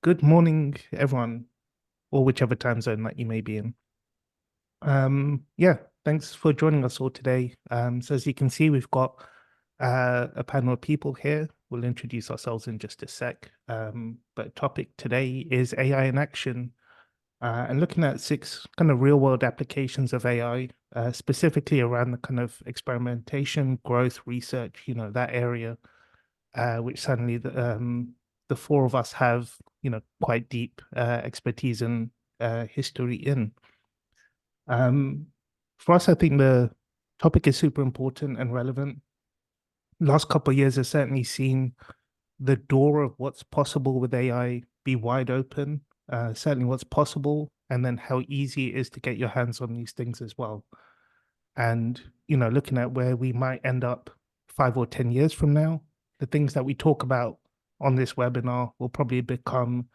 Good morning, everyone, or whichever time zone that you may be in. Yeah, thanks for joining us all today. So as you can see, we've got a panel of people here. We'll introduce ourselves in just a sec. But topic today is AI in action, and looking at six kind of real-world applications of AI, specifically around the kind of experimentation, growth, research, that area, which certainly the four of us have, quite deep expertise and history in. For us, I think the topic is super important and relevant. Last couple of years have certainly seen the door of what's possible with AI be wide open, certainly what's possible, and then how easy it is to get your hands on these things as well. And, looking at where we might end up 5 or 10 years from now, the things that we talk about on this webinar will probably become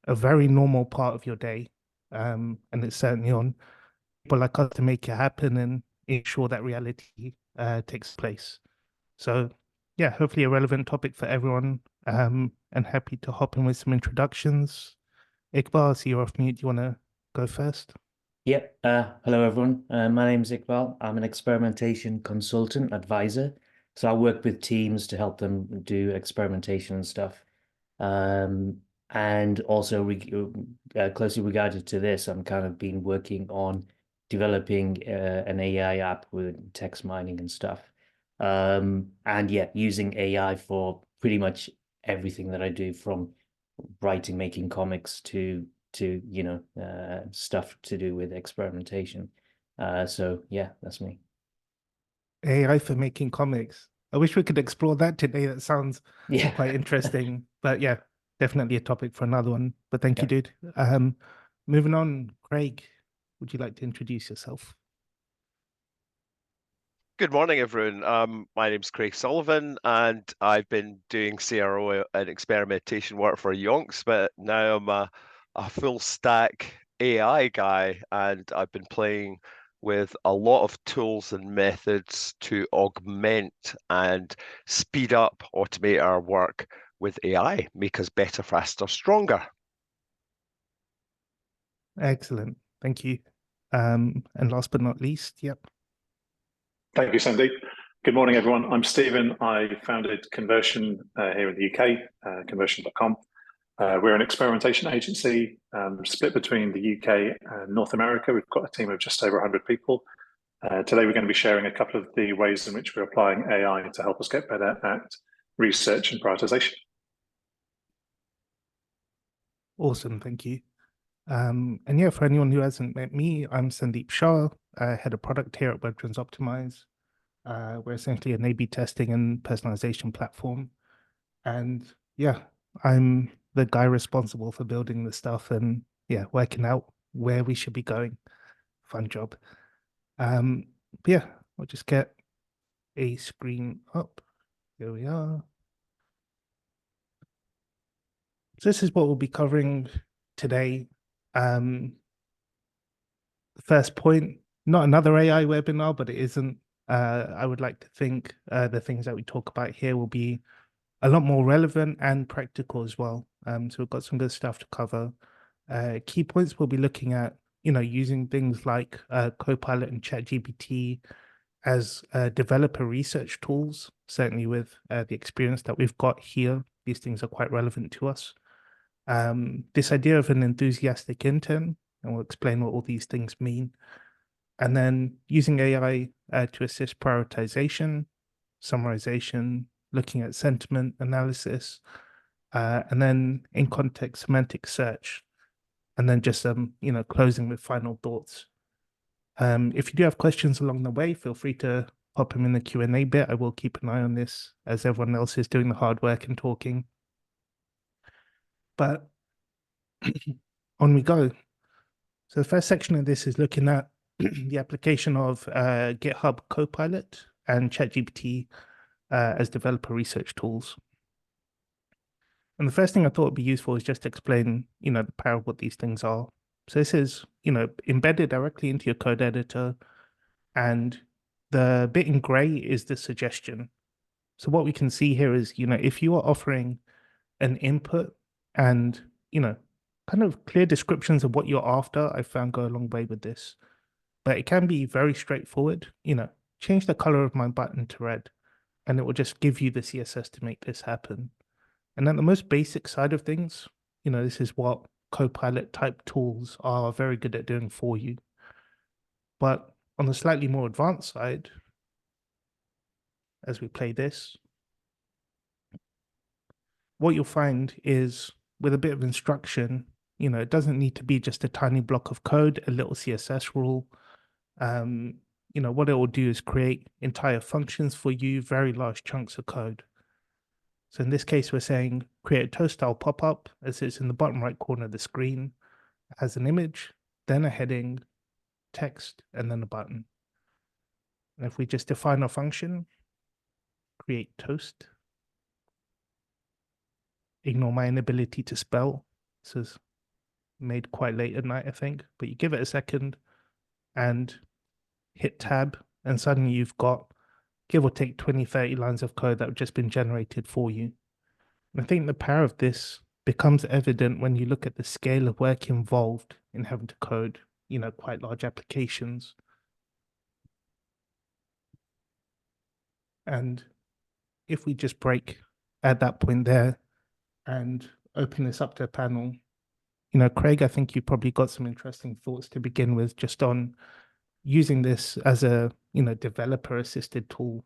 a very normal part of your day. And it's certainly on people like us to make it happen and ensure that reality takes place. So, yeah, hopefully a relevant topic for everyone. And happy to hop in with some introductions. Iqbal, I see you're off mute. Do you want to go first? Yep. Hello, everyone. My name's Iqbal. I'm an experimentation consultant advisor. So I work with teams to help them do experimentation and stuff. And also closely regarded to this, I'm kind of been working on developing an AI app with text mining and stuff. And yeah, using AI for pretty much everything that I do, from writing, making comics to stuff to do with experimentation. So yeah, that's me. AI for making comics. I wish we could explore that today. That sounds Yeah. quite interesting. But yeah, definitely a topic for another one. But thank you, Yeah. dude. Moving on, Craig, would you like to introduce yourself? Good morning, everyone. My name's Craig Sullivan, and I've been doing CRO and experimentation work for yonks, but now I'm a full stack AI guy, and I've been playing with a lot of tools and methods to augment and speed up, automate our work with AI, make us better, faster, stronger. Excellent. Thank you. And last but not least, yep. Thank you, Sandeep. Good morning, everyone. I'm Stephen. I founded Conversion here in the UK, conversion.com. We're an experimentation agency split between the UK and North America. We've got a team of just over 100 people. Today, we're going to be sharing a couple of the ways in which we're applying AI to help us get better at research and prioritization. Awesome. Thank you. And yeah, for anyone who hasn't met me, I'm Sandeep Shah, head of product here at Webtrends Optimize. We're essentially an A/B testing and personalization platform. And yeah, I'm the guy responsible for building the stuff and yeah, working out where we should be going. Fun job. But yeah, I'll just get a screen up. Here we are. So this is what we'll be covering today. The first point, not another AI webinar, but it isn't. I would like to think the things that we talk about here will be a lot more relevant and practical as well. So we've got some good stuff to cover. Key points we'll be looking at, using things like Copilot and ChatGPT as developer research tools. Certainly with the experience that we've got here, these things are quite relevant to us. This idea of an enthusiastic intern, and we'll explain what all these things mean. And then using AI to assist prioritization, summarization, looking at sentiment analysis, and then in context semantic search, and then just closing with final thoughts. If you do have questions along the way, feel free to pop them in the Q&A bit. I will keep an eye on this as everyone else is doing the hard work and talking. But on we go. So the first section of this is looking at the application of GitHub Copilot and ChatGPT as developer research tools. And the first thing I thought would be useful is just to explain, the power of what these things are. So this is, embedded directly into your code editor, and the bit in gray is the suggestion. So what we can see here is, if you are offering an input and, kind of clear descriptions of what you're after, I found go a long way with this. But it can be very straightforward. Change the color of my button to red, and it will just give you the CSS to make this happen. And at the most basic side of things, this is what Copilot type tools are very good at doing for you. But on the slightly more advanced side, as we play this, what you'll find is with a bit of instruction, it doesn't need to be just a tiny block of code, a little CSS rule. What it will do is create entire functions for you, very large chunks of code. So in this case, we're saying create a toast style pop-up as it's in the bottom right corner of the screen, has an image, then a heading, text, and then a button. And if we just define our function, create toast, ignore my inability to spell. This is made quite late at night, I think, but you give it a second and hit tab, and suddenly you've got give or take 20, 30 lines of code that have just been generated for you. And I think the power of this becomes evident when you look at the scale of work involved in having to code, quite large applications. And if we just break at that point there and open this up to a panel, Craig, I think you probably got some interesting thoughts to begin with just on using this as a, developer assisted tool.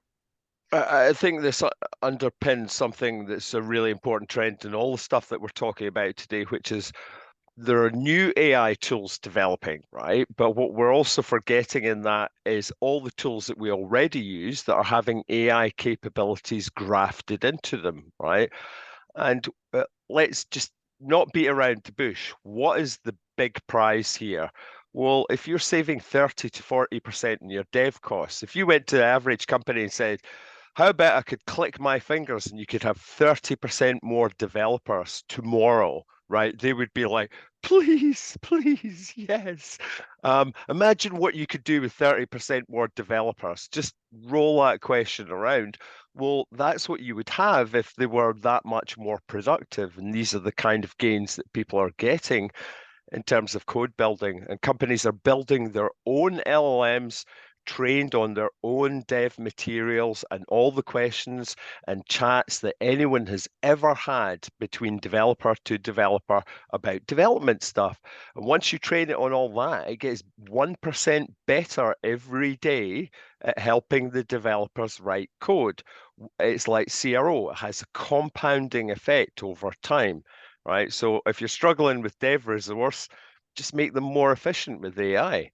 I think this underpins something that's a really important trend in all the stuff that we're talking about today, which is there are new AI tools developing, right? But what we're also forgetting in that is all the tools that we already use that are having AI capabilities grafted into them, right? And let's just not beat around the bush. What is the big prize here? Well, if you're saving 30 to 40% in your dev costs, if you went to the average company and said, how about I could click my fingers and you could have 30% more developers tomorrow, right? They would be like, please, please, yes. Imagine what you could do with 30% more developers. Just roll that question around. Well, that's what you would have if they were that much more productive. And these are the kind of gains that people are getting in terms of code building. And companies are building their own LLMs trained on their own dev materials and all the questions and chats that anyone has ever had between developer to developer about development stuff. And once you train it on all that, it gets 1% better every day at helping the developers write code. It's like CRO, it has a compounding effect over time, right? So if you're struggling with dev resource, just make them more efficient with AI.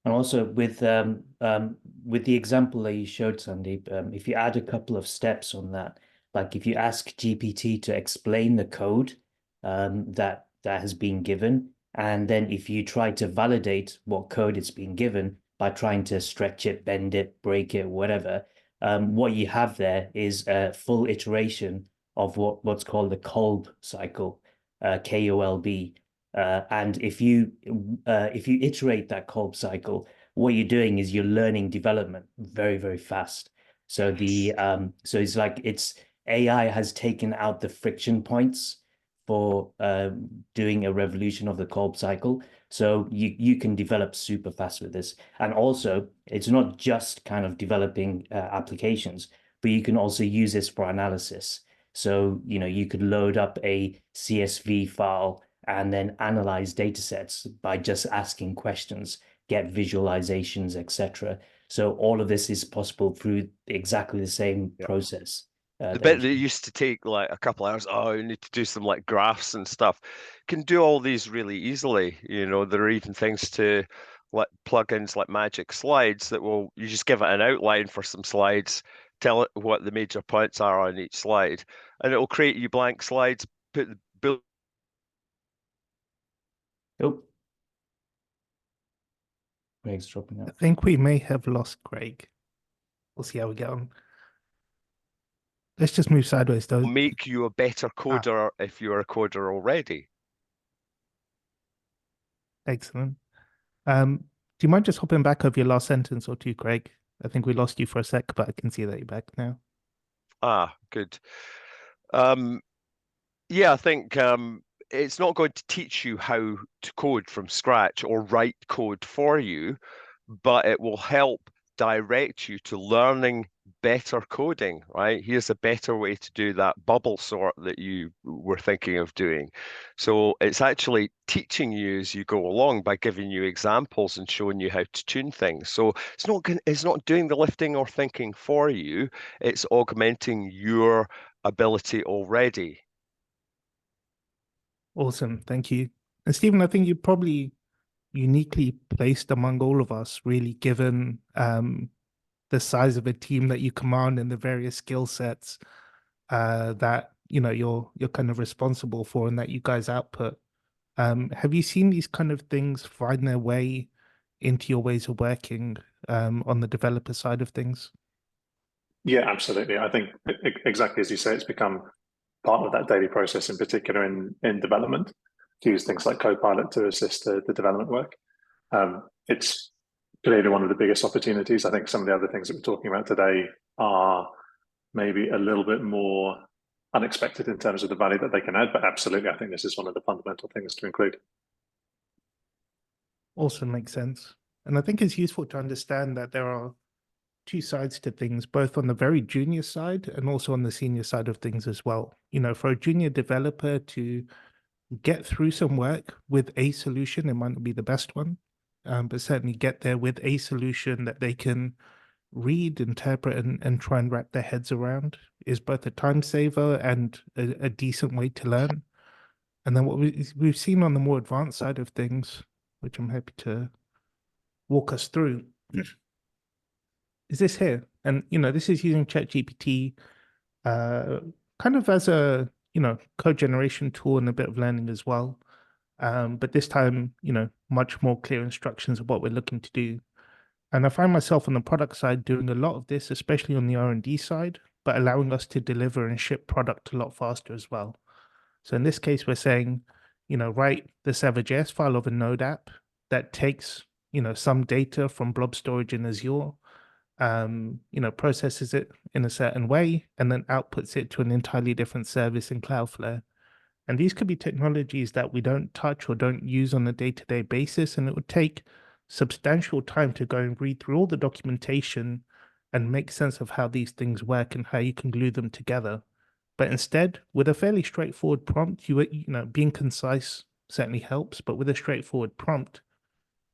And also with the example that you showed, Sandeep, if you add a couple of steps on that, like if you ask GPT to explain the code that has been given, and then if you try to validate what code it's been given by trying to stretch it, bend it, break it, whatever, what you have there is a full iteration of what's called the Kolb cycle, KOLB. And if you iterate that Kolb cycle, what you're doing is you're learning development very, very fast. So so it's like AI has taken out the friction points for doing a revolution of the Kolb cycle. So you can develop super fast with this. And also, it's not just kind of developing applications, but you can also use this for analysis. So, you could load up a CSV file and then analyze data sets by just asking questions, get visualizations, etc. So all of this is possible through exactly the same process. The bit that used to take like a couple hours, oh, you need to do some like graphs and stuff, can do all these really easily. There are even things to like plugins like Magic Slides that you just give it an outline for some slides, tell it what the major points are on each slide, and it will create you blank slides, put the Oh, Greg's dropping I out. think we may have lost Craig. We'll see how we get on. Let's just move sideways, though. make you a better coder if you're a coder already. Excellent. Do you mind just hopping back over your last sentence or two, Craig? I think we lost you for a sec, but I can see that you're back now. Good. Yeah, I think it's not going to teach you how to code from scratch or write code for you, but it will help direct you to learning better coding, right? Here's a better way to do that bubble sort that you were thinking of doing. So it's actually teaching you as you go along by giving you examples and showing you how to tune things. So it's not doing the lifting or thinking for you, it's augmenting your ability already. Awesome. Thank you. And Stephen, I think you're probably uniquely placed among all of us, really, given the size of a team that you command and the various skill sets that you're kind of responsible for and that you guys output. Have you seen these kind of things find their way into your ways of working on the developer side of things? Yeah, absolutely. I think exactly as you say, it's become part of that daily process, in particular in development, to use things like Copilot to assist the development work. It's clearly one of the biggest opportunities. I think some of the other things that we're talking about today are maybe a little bit more unexpected in terms of the value that they can add, but absolutely, I think this is one of the fundamental things to include. Also makes sense. And I think it's useful to understand that there are two sides to things, both on the very junior side and also on the senior side of things as well. For a junior developer to get through some work with a solution, it might not be the best one, but certainly get there with a solution that they can read, interpret, and try and wrap their heads around is both a time saver and a decent way to learn. And then what we've seen on the more advanced side of things, which I'm happy to walk us through, is this here. And, this is using ChatGPT kind of as a, code generation tool and a bit of learning as well. But this time, much more clear instructions of what we're looking to do. And I find myself on the product side doing a lot of this, especially on the R&D side, but allowing us to deliver and ship product a lot faster as well. So in this case, we're saying, write the Server.js file of a Node app that takes, some data from blob storage in Azure, processes it in a certain way, and then outputs it to an entirely different service in Cloudflare. And these could be technologies that we don't touch or don't use on a day-to-day basis, and it would take substantial time to go and read through all the documentation and make sense of how these things work and how you can glue them together. But instead, with a fairly straightforward prompt, being concise certainly helps, but with a straightforward prompt,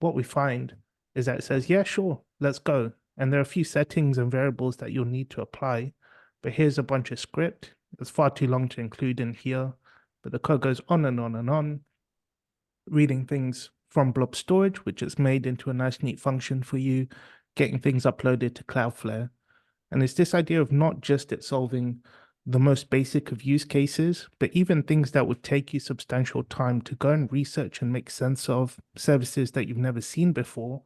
what we find is that it says, yeah, sure, let's go. And there are a few settings and variables that you'll need to apply, but here's a bunch of script. It's far too long to include in here, but the code goes on and on and on, reading things from blob storage, which is made into a nice, neat function for you, getting things uploaded to Cloudflare. And it's this idea of not just it solving the most basic of use cases, but even things that would take you substantial time to go and research and make sense of services that you've never seen before.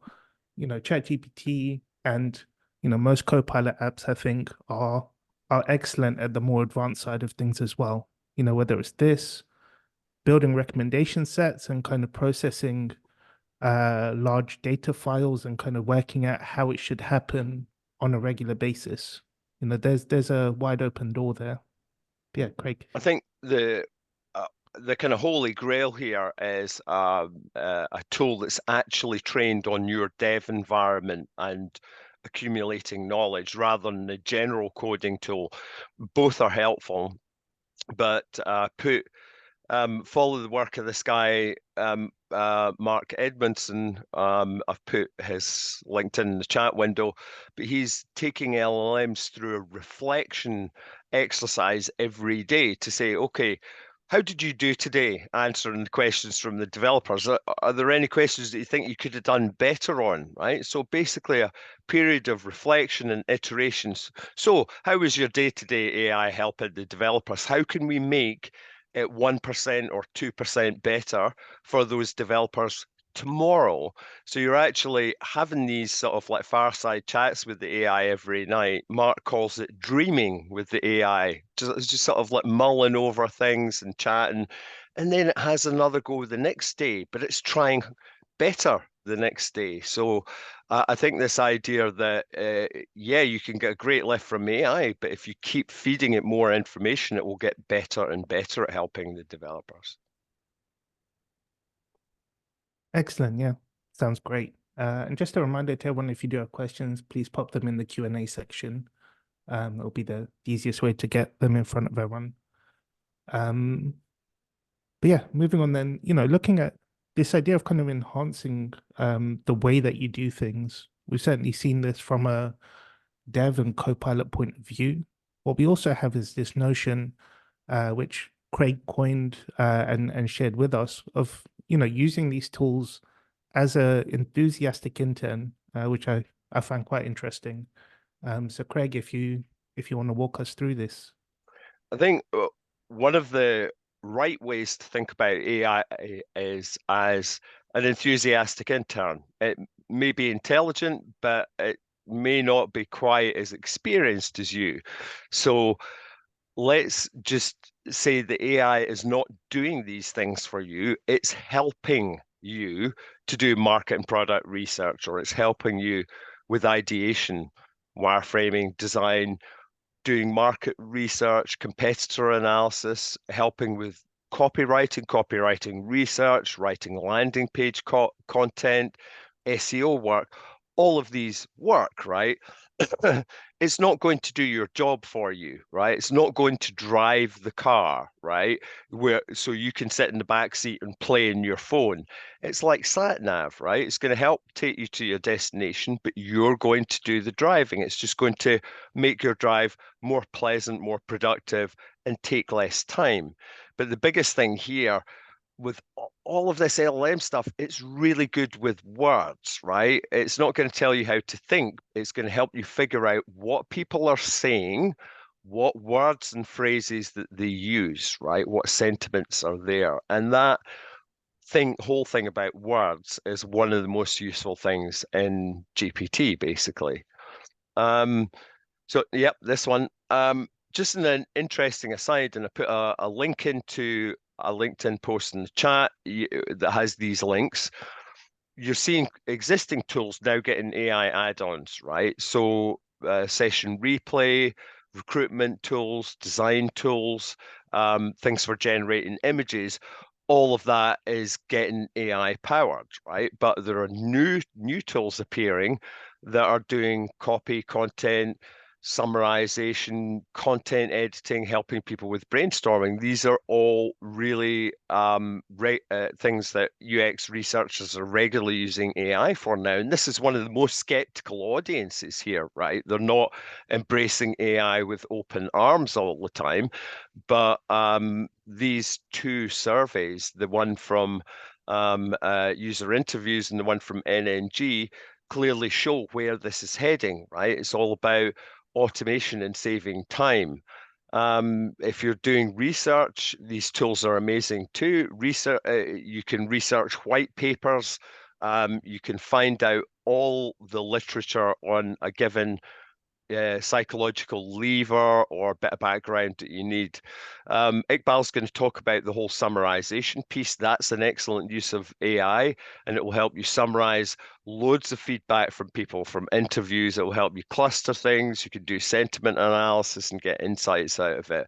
ChatGPT and, most Copilot apps, I think, are excellent at the more advanced side of things as well. Whether it's this, building recommendation sets and kind of processing large data files and kind of working out how it should happen on a regular basis. There's a wide open door there. Yeah, Craig. I think the kind of holy grail here is a tool that's actually trained on your dev environment and accumulating knowledge rather than a general coding tool. Both are helpful, but follow the work of this guy, Mark Edmondson. I've put his LinkedIn in the chat window, but he's taking LLMs through a reflection exercise every day to say, okay, how did you do today answering the questions from the developers? Are there any questions that you think you could have done better on, right? So basically a period of reflection and iterations. So how was your day-to-day AI helping the developers? How can we make it 1% or 2% better for those developers tomorrow? So you're actually having these sort of like fireside chats with the AI every night. Mark calls it dreaming with the AI, just sort of like mulling over things and chatting, and then it has another go the next day, but it's trying better the next day. So I think this idea that, yeah, you can get a great lift from AI, but if you keep feeding it more information, it will get better and better at helping the developers. Excellent. Yeah, sounds great. And just a reminder to everyone, if you do have questions, please pop them in the Q&A section. It'll be the easiest way to get them in front of everyone. But yeah, moving on then, looking at this idea of kind of enhancing the way that you do things, we've certainly seen this from a dev and Copilot point of view. What we also have is this notion, which Craig coined and shared with us, of using these tools as a enthusiastic intern, which I find quite interesting. So Craig, if you want to walk us through this. I think one of the right ways to think about AI is as an enthusiastic intern. It may be intelligent, but it may not be quite as experienced as you. So let's just say the AI is not doing these things for you. It's helping you to do market and product research, or it's helping you with ideation, wireframing, design, doing market research, competitor analysis, helping with copywriting research, writing landing page content, SEO work. All of these work, right? It's not going to do your job for you, right? It's not going to drive the car, right? So you can sit in the back seat and play in your phone. It's like sat nav, right? It's going to help take you to your destination, but you're going to do the driving. It's just going to make your drive more pleasant, more productive, and take less time. But the biggest thing here with all of this LLM stuff, it's really good with words, right? It's not going to tell you how to think. It's going to help you figure out what people are saying, what words and phrases that they use, right? What sentiments are there. And that whole thing about words is one of the most useful things in GPT, basically. So, yep, this one. Just an interesting aside, and I put a link into a LinkedIn post in the chat that has these links. You're seeing existing tools now getting AI add-ons, right? So session replay, recruitment tools, design tools, things for generating images. All of that is getting AI powered, right? But there are new tools appearing that are doing copy, content, summarisation, content editing, helping people with brainstorming. These are all really things that UX researchers are regularly using AI for now. And this is one of the most skeptical audiences here, right? They're not embracing AI with open arms all the time. But these two surveys, the one from user interviews and the one from NNG, clearly show where this is heading, right? It's all about automation and saving time. If you're doing research, these tools are amazing too. You can research white papers. You can find out all the literature on a given psychological lever or bit of background that you need. Iqbal's going to talk about the whole summarisation piece. That's an excellent use of AI, and it will help you summarize loads of feedback from people from interviews. It will help you cluster things. You can do sentiment analysis and get insights out of it.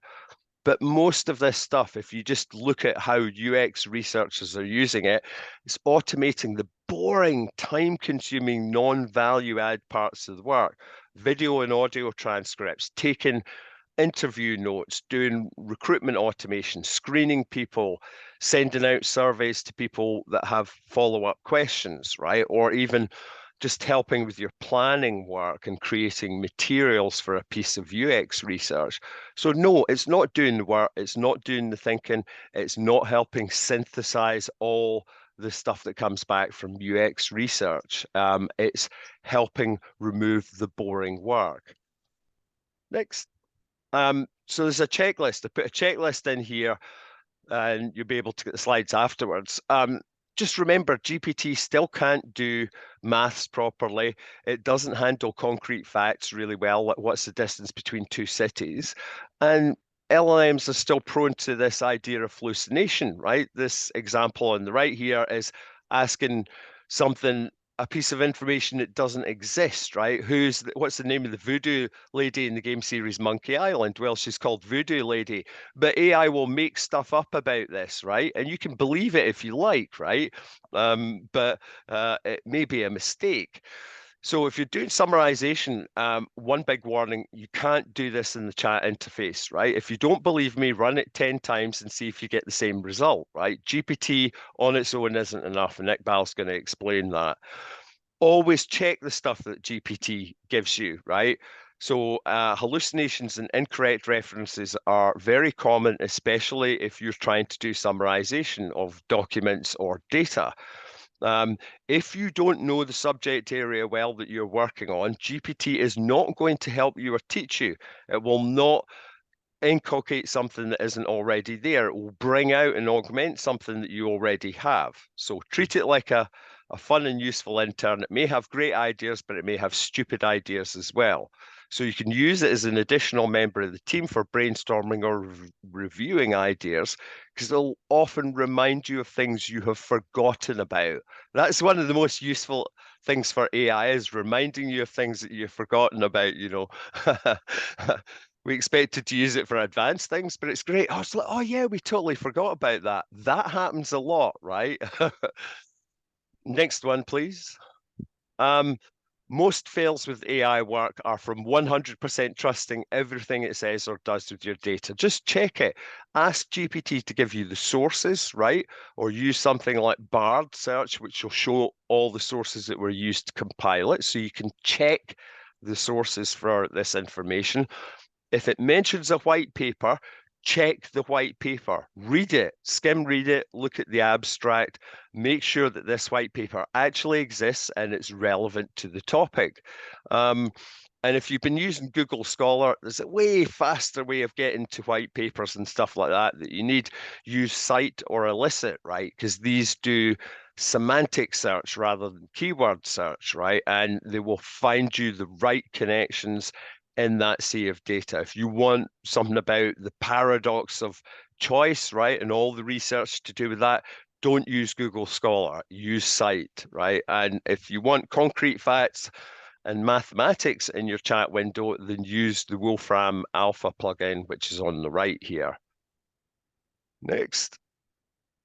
But most of this stuff, if you just look at how UX researchers are using it, it's automating the boring, time-consuming, non-value add parts of the work. Video and audio transcripts, taking interview notes, doing recruitment automation, screening people, sending out surveys to people that have follow-up questions, right? Or even just helping with your planning work and creating materials for a piece of UX research. So no, it's not doing the work, it's not doing the thinking, it's not helping synthesize all the stuff that comes back from UX research. It's helping remove the boring work. Next. So there's a checklist. I put a checklist in here and you'll be able to get the slides afterwards. Just remember, GPT still can't do maths properly. It doesn't handle concrete facts really well, like what's the distance between two cities. And LLMs are still prone to this idea of hallucination, right? This example on the right here is asking something a piece of information that doesn't exist, right? What's the name of the voodoo lady in the game series Monkey Island? Well, she's called Voodoo Lady, but AI will make stuff up about this, right? And you can believe it if you like, right? But it may be a mistake. So if you're doing summarization, one big warning, you can't do this in the chat interface, right? If you don't believe me, run it 10 times and see if you get the same result, right? GPT on its own isn't enough, and Iqbal's going to explain that. Always check the stuff that GPT gives you, right? So hallucinations and incorrect references are very common, especially if you're trying to do summarization of documents or data. If you don't know the subject area well that you're working on, GPT is not going to help you or teach you. It will not inculcate something that isn't already there. It will bring out and augment something that you already have. So treat it like a fun and useful intern. It may have great ideas, but it may have stupid ideas as well. So you can use it as an additional member of the team for brainstorming or reviewing ideas, because it'll often remind you of things you have forgotten about. That's one of the most useful things for AI, is reminding you of things that you've forgotten about, you know. We expected to use it for advanced things, but it's great. Oh, it's like, oh yeah, we totally forgot about that. That happens a lot, right? Next one, please. Most fails with AI work are from 100% trusting everything it says or does with your data. Just check it. Ask GPT to give you the sources, right? Or use something like Bard search, which will show all the sources that were used to compile it. So you can check the sources for this information. If it mentions a white paper, check the white paper, read it, skim read it, look at the abstract, make sure that this white paper actually exists and it's relevant to the topic. And if you've been using Google Scholar, there's a way faster way of getting to white papers and stuff like that that you need. Use Cite or Elicit, right? Because these do semantic search rather than keyword search, right? And they will find you the right connections in that sea of data. If you want something about the paradox of choice, right, and all the research to do with that, don't use Google Scholar, use Cite, right? And if you want concrete facts and mathematics in your chat window, then use the Wolfram Alpha plugin, which is on the right here. Next.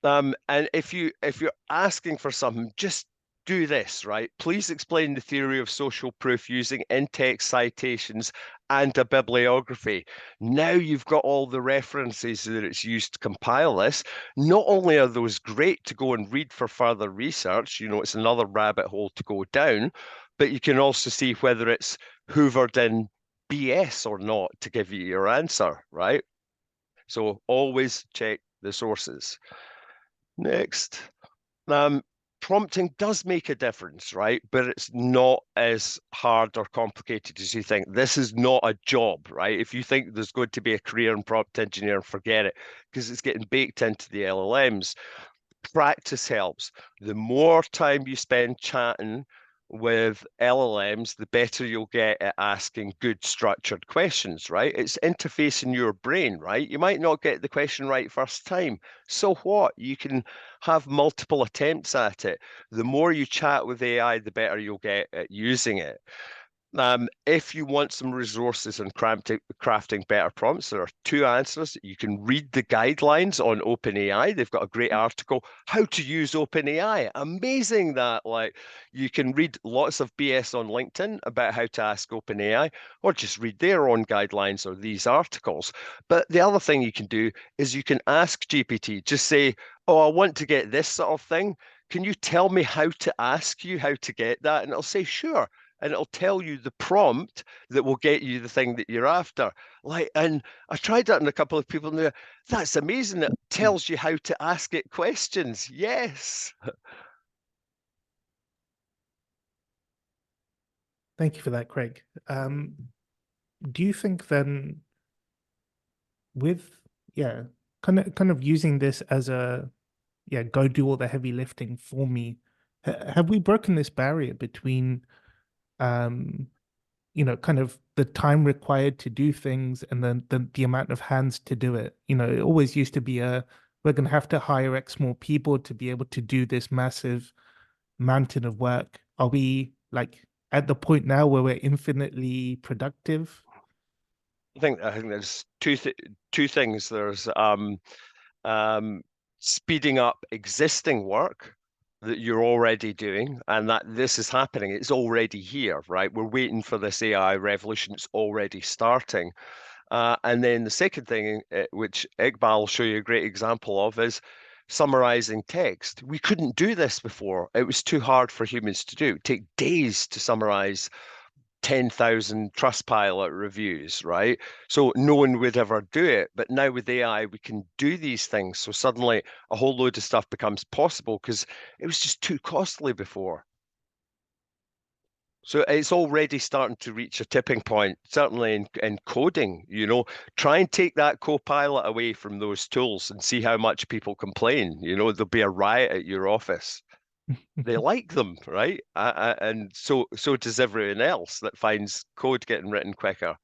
And if you're asking for something, just do this, right? Please explain the theory of social proof using in-text citations and a bibliography. Now you've got all the references that it's used to compile this. Not only are those great to go and read for further research, you know, it's another rabbit hole to go down, but you can also see whether it's hoovered in BS or not to give you your answer, right? So always check the sources. Next. Prompting does make a difference, right? But it's not as hard or complicated as you think. This is not a job, right? If you think there's going to be a career in prompt engineering, forget it, because it's getting baked into the LLMs. Practice helps. The more time you spend chatting with LLMs, the better you'll get at asking good structured questions, right? It's interfacing your brain, right? You might not get the question right first time. So what? You can have multiple attempts at it. The more you chat with AI, the better you'll get at using it. If you want some resources on crafting better prompts, there are two answers. You can read the guidelines on OpenAI. They've got a great article, How to Use OpenAI. Amazing that, like, you can read lots of BS on LinkedIn about how to ask OpenAI, or just read their own guidelines or these articles. But the other thing you can do is you can ask GPT, just say, oh, I want to get this sort of thing. Can you tell me how to ask you how to get that? And it'll say, sure. And it'll tell you the prompt that will get you the thing that you're after. Like, and I tried that on a couple of people, and they're, that's amazing. It tells you how to ask it questions. Yes. Thank you for that, Craig. Do you think then, with kind of using this as a go do all the heavy lifting for me, have we broken this barrier between you know, kind of the time required to do things and then the amount of hands to do it? You know, it always used to be we're going to have to hire X more people to be able to do this massive mountain of work. are we like at the point now where we're infinitely productive? I think there's two things. There's speeding up existing work that you're already doing, and that this is happening. It's already here, right? We're waiting for this AI revolution. It's already starting. And then the second thing, which Iqbal will show you a great example of, is summarizing text. We couldn't do this before. It was too hard for humans to do. It'd take days to summarize 10,000 Trustpilot reviews, right? So no one would ever do it. But now with AI, we can do these things. So suddenly a whole load of stuff becomes possible because it was just too costly before. So it's already starting to reach a tipping point, certainly in coding, you know. Try and take that Copilot away from those tools and see how much people complain. You know, there'll be a riot at your office. They like them, right? And so does everyone else that finds code getting written quicker.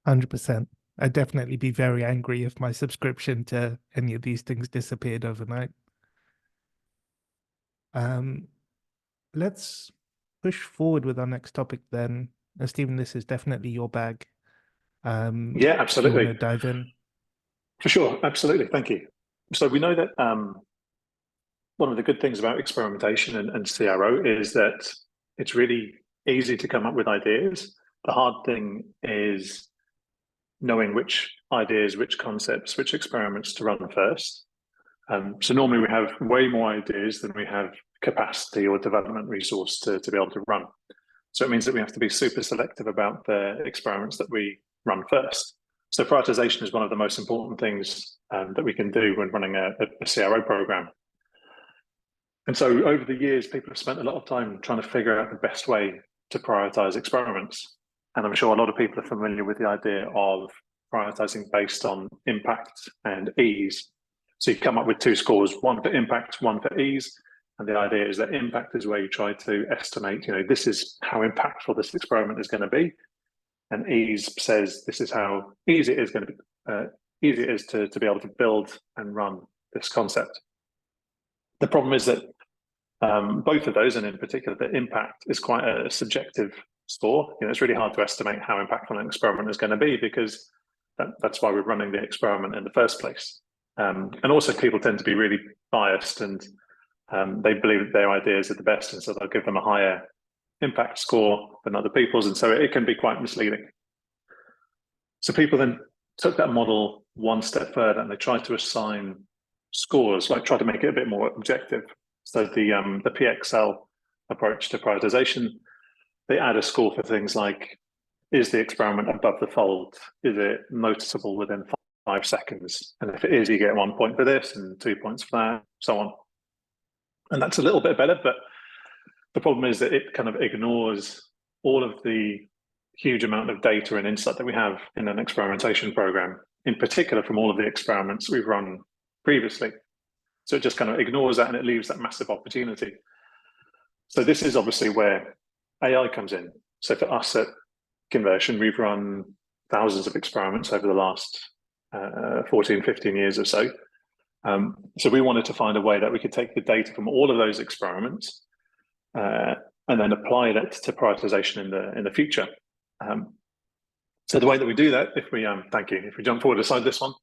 100%. I'd definitely be very angry if my subscription to any of these things disappeared overnight. Let's push forward with our next topic then. Stephen, this is definitely your bag. Yeah, absolutely. You want to dive in? For sure, absolutely. Thank you. So we know that one of the good things about experimentation and CRO is that it's really easy to come up with ideas. The hard thing is knowing which ideas, which concepts, which experiments to run first. So normally we have way more ideas than we have capacity or development resource to be able to run. So it means that we have to be super selective about the experiments that we run first. So prioritization is one of the most important things that we can do when running a CRO program. And so over the years, people have spent a lot of time trying to figure out the best way to prioritize experiments. And I'm sure a lot of people are familiar with the idea of prioritizing based on impact and ease. So you come up with two scores, one for impact, one for ease. And the idea is that impact is where you try to estimate, you know, this is how impactful this experiment is going to be. And ease says this is how easy it is going to be, easy it is to be able to build and run this concept. The problem is that both of those, and in particular the impact, is quite a subjective score. You know, it's really hard to estimate how impactful an experiment is going to be because that's why we're running the experiment in the first place. And also people tend to be really biased and they believe that their ideas are the best, and so they'll give them a higher impact score than other people's, and so it can be quite misleading. So people then took that model one step further and they tried to assign scores, like try to make it a bit more objective. So the PXL approach to prioritization, they add a score for things like, is the experiment above the fold? Is it noticeable within 5 seconds? And if it is, you get 1 point for this and 2 points for that, so on. And that's a little bit better, but the problem is that it kind of ignores all of the huge amount of data and insight that we have in an experimentation program, in particular from all of the experiments we've run previously. So it just kind of ignores that and it leaves that massive opportunity. So this is obviously where AI comes in. So for us at Conversion, we've run thousands of experiments over the last 14, 15 years or so. So we wanted to find a way that we could take the data from all of those experiments and then apply that to prioritization in the future. So the way that we do that, if we thank you, if we jump forward aside this one,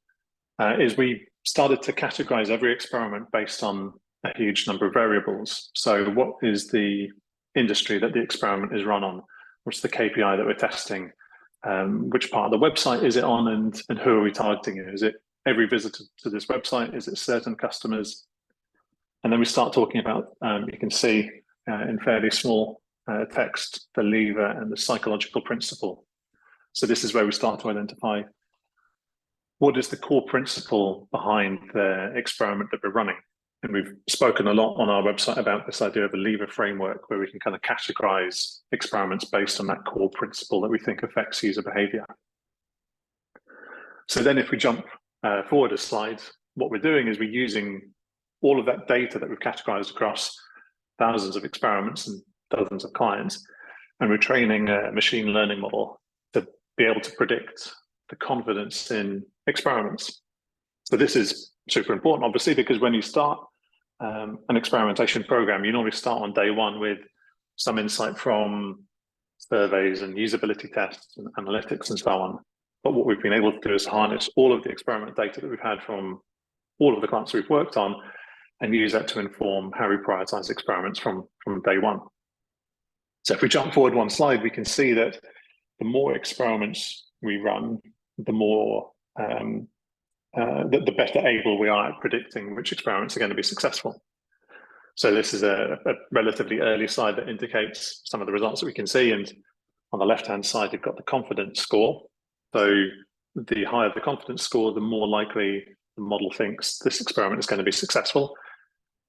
is we started to categorize every experiment based on a huge number of variables. So what is the industry that the experiment is run on? What's the KPI that we're testing? Which part of the website is it on, and who are we targeting? Is it every visitor to this website? Is it certain customers? And then we start talking about, you can see in fairly small text, the lever and the psychological principle. So this is where we start to identify what is the core principle behind the experiment that we're running. And we've spoken a lot on our website about this idea of a lever framework, where we can kind of categorize experiments based on that core principle that we think affects user behavior. So then if we jump forward a slide, what we're doing is we're using all of that data that we've categorized across thousands of experiments and dozens of clients, and we're training a machine learning model to be able to predict the confidence in experiments. So this is super important, obviously, because when you start an experimentation program, you normally start on day one with some insight from surveys and usability tests and analytics and so on. But what we've been able to do is harness all of the experiment data that we've had from all of the clients we've worked on and use that to inform how we prioritize experiments from day one. So if we jump forward one slide, we can see that the more experiments we run, the more the better able we are at predicting which experiments are going to be successful. So this is a relatively early slide that indicates some of the results that we can see. And on the left-hand side, you've got the confidence score. So the higher the confidence score, the more likely the model thinks this experiment is going to be successful.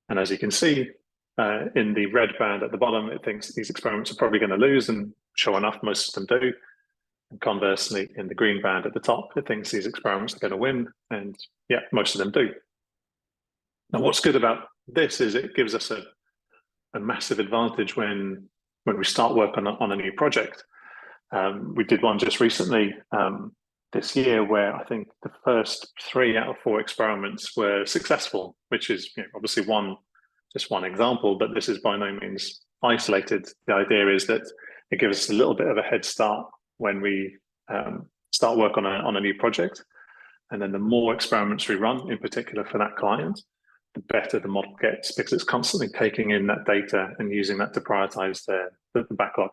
And as you can see, in the red band at the bottom, it thinks these experiments are probably going to lose, and sure enough, most of them do. And conversely, in the green band at the top, it thinks these experiments are going to win, and yeah, most of them do. Now, what's good about this is it gives us a massive advantage when we start work on a new project. We did one just recently this year where I think the first 3 out of 4 experiments were successful, which is obviously just one example, but this is by no means isolated. The idea is that it gives us a little bit of a head start when we start work on a new project. And then the more experiments we run, in particular for that client, the better the model gets, because it's constantly taking in that data and using that to prioritize the backlog.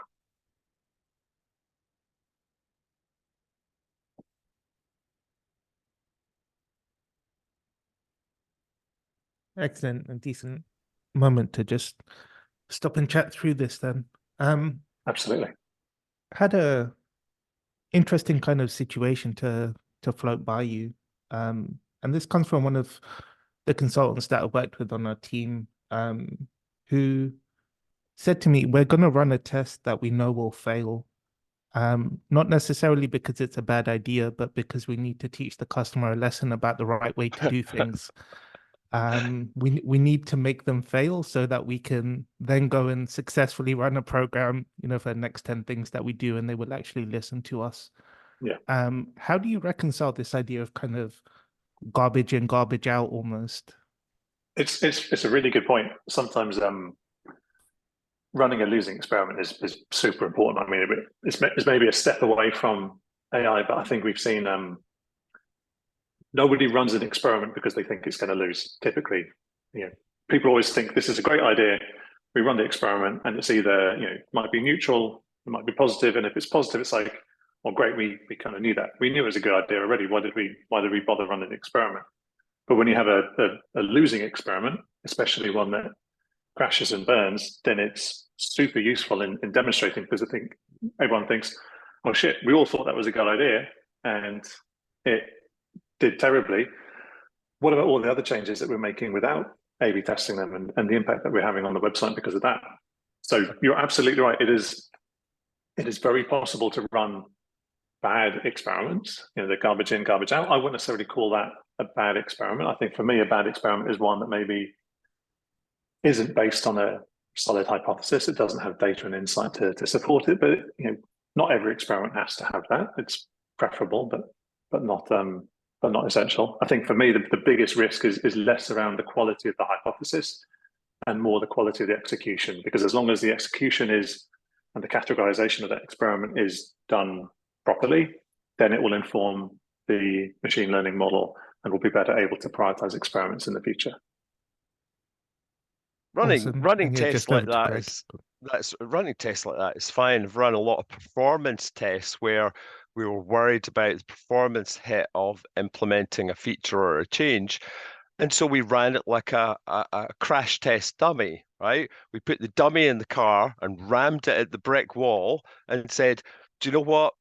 Excellent and decent moment to just stop and chat through this then. Absolutely. Had a interesting kind of situation to float by you. And this comes from one of the consultants that I worked with on our team, who said to me, we're going to run a test that we know will fail. Not necessarily because it's a bad idea, but because we need to teach the customer a lesson about the right way to do things. We need to make them fail so that we can then go and successfully run a program, for the next 10 things that we do, and they will actually listen to us. Yeah. How do you reconcile this idea of kind of garbage in, garbage out almost? It's a really good point. Sometimes running a losing experiment is super important. I mean, it's maybe a step away from AI, but I think we've seen nobody runs an experiment because they think it's going to lose. Typically, people always think this is a great idea. We run the experiment, and it's either it might be neutral, it might be positive, and if it's positive, it's like, well, great, we kind of knew that. We knew it was a good idea already. Why did we bother running the experiment? But when you have a losing experiment, especially one that crashes and burns, then it's super useful in demonstrating, because I think everyone thinks, oh shit, we all thought that was a good idea and it did terribly. What about all the other changes that we're making without A/B testing them, and the impact that we're having on the website because of that? So you're absolutely right. It is very possible to run bad experiments, the garbage in, garbage out. I wouldn't necessarily call that a bad experiment. I think for me, a bad experiment is one that maybe isn't based on a solid hypothesis. It doesn't have data and insight to support it. But not every experiment has to have that. It's preferable, but not essential. I think for me, the biggest risk is less around the quality of the hypothesis and more the quality of the execution. Because as long as the execution and the categorization of that experiment is done properly, then it will inform the machine learning model and we'll be better able to prioritize experiments in the future. Running tests like that is fine. I've run a lot of performance tests where we were worried about the performance hit of implementing a feature or a change. And so we ran it like a crash test dummy, right? We put the dummy in the car and rammed it at the brick wall and said, do you know what?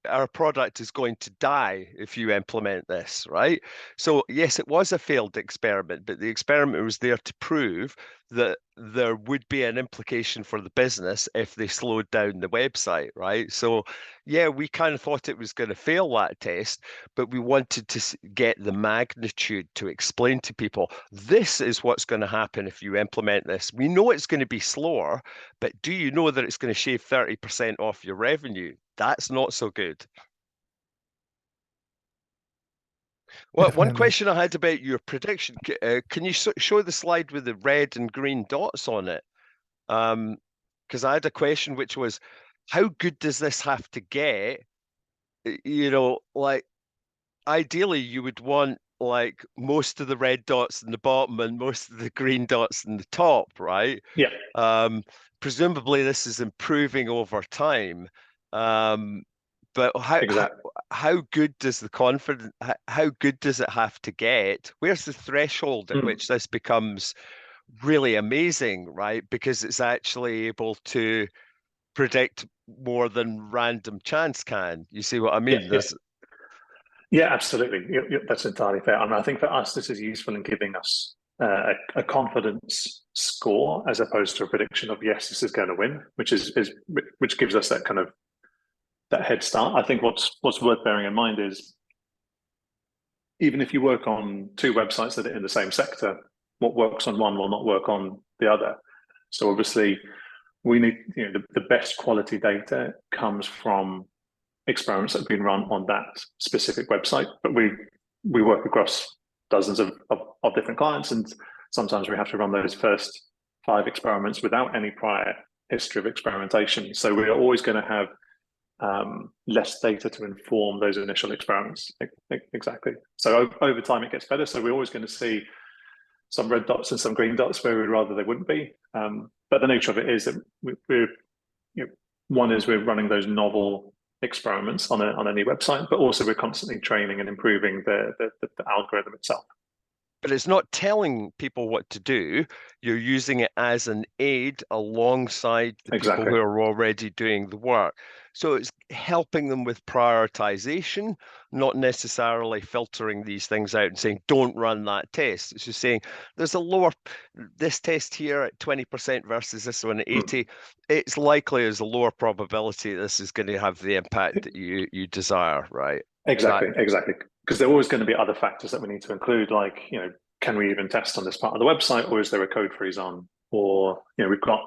Our product is going to die if you implement this, right? So yes, it was a failed experiment, but the experiment was there to prove that there would be an implication for the business if they slowed down the website, right? So yeah, we kind of thought it was going to fail that test, but we wanted to get the magnitude to explain to people, this is what's going to happen if you implement this. We know it's going to be slower, but do you know that it's going to shave 30% off your revenue? That's not so good. Well, one Definitely. question I had about your prediction, can you show the slide with the red and green dots on it? Because I had a question which was, how good does this have to get? You know, like ideally you would want like most of the red dots in the bottom and most of the green dots in the top, right? Yeah, Presumably this is improving over time. But exactly. how good does the confidence, how good does it have to get? Where's the threshold at which this becomes really amazing, right? Because it's actually able to predict more than random chance can. You see what I mean? Yeah, yeah, absolutely. That's entirely fair. I mean, I think for us, this is useful in giving us a confidence score as opposed to a prediction of yes, this is going to win, which gives us that kind of that head start. I think what's worth bearing in mind is even if you work on two websites that are in the same sector, what works on one will not work on the other. So obviously, we need the best quality data comes from experiments that have been run on that specific website, but we work across dozens of different clients, and sometimes we have to run those first 5 experiments without any prior history of experimentation. So we're always going to have less data to inform those initial experiments. Exactly. So over time it gets better. So we're always going to see some red dots and some green dots where we'd rather they wouldn't be. But the nature of it is that one is we're running those novel experiments on any website, but also we're constantly training and improving the algorithm itself. But it's not telling people what to do. You're using it as an aid alongside the people who are already doing the work. So it's helping them with prioritization, not necessarily filtering these things out and saying, don't run that test. It's just saying there's a lower, this test here at 20% versus this one at 80. It's likely there's a lower probability this is going to have the impact that you desire, right? Exactly. Because there are always going to be other factors that we need to include, like, can we even test on this part of the website, or is there a code freeze on? Or, we've got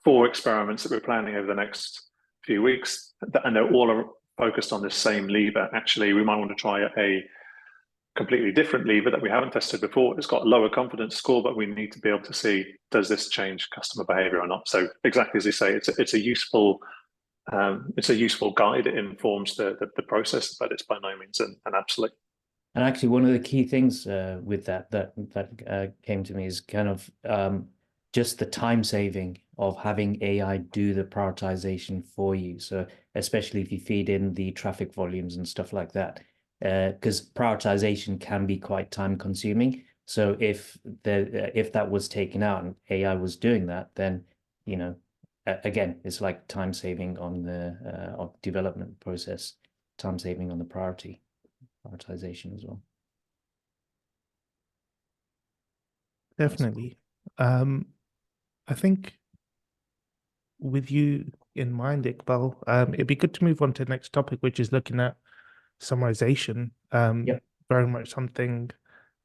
4 experiments that we're planning over the next few weeks, and they're all focused on the same lever. Actually, we might want to try a completely different lever that we haven't tested before. It's got a lower confidence score, but we need to be able to see, does this change customer behavior or not? So exactly as you say, it's a useful guide. It informs the process, but it's by no means an absolute. And actually, one of the key things with that came to me is kind of just the time saving of having AI do the prioritization for you. So especially if you feed in the traffic volumes and stuff like that, because prioritization can be quite time consuming. So if that was taken out and AI was doing that, then again, it's like time saving on the development process, time saving on the prioritization as well. Definitely. I think with you in mind, Iqbal, it'd be good to move on to the next topic, which is looking at summarization. Yep. Very much something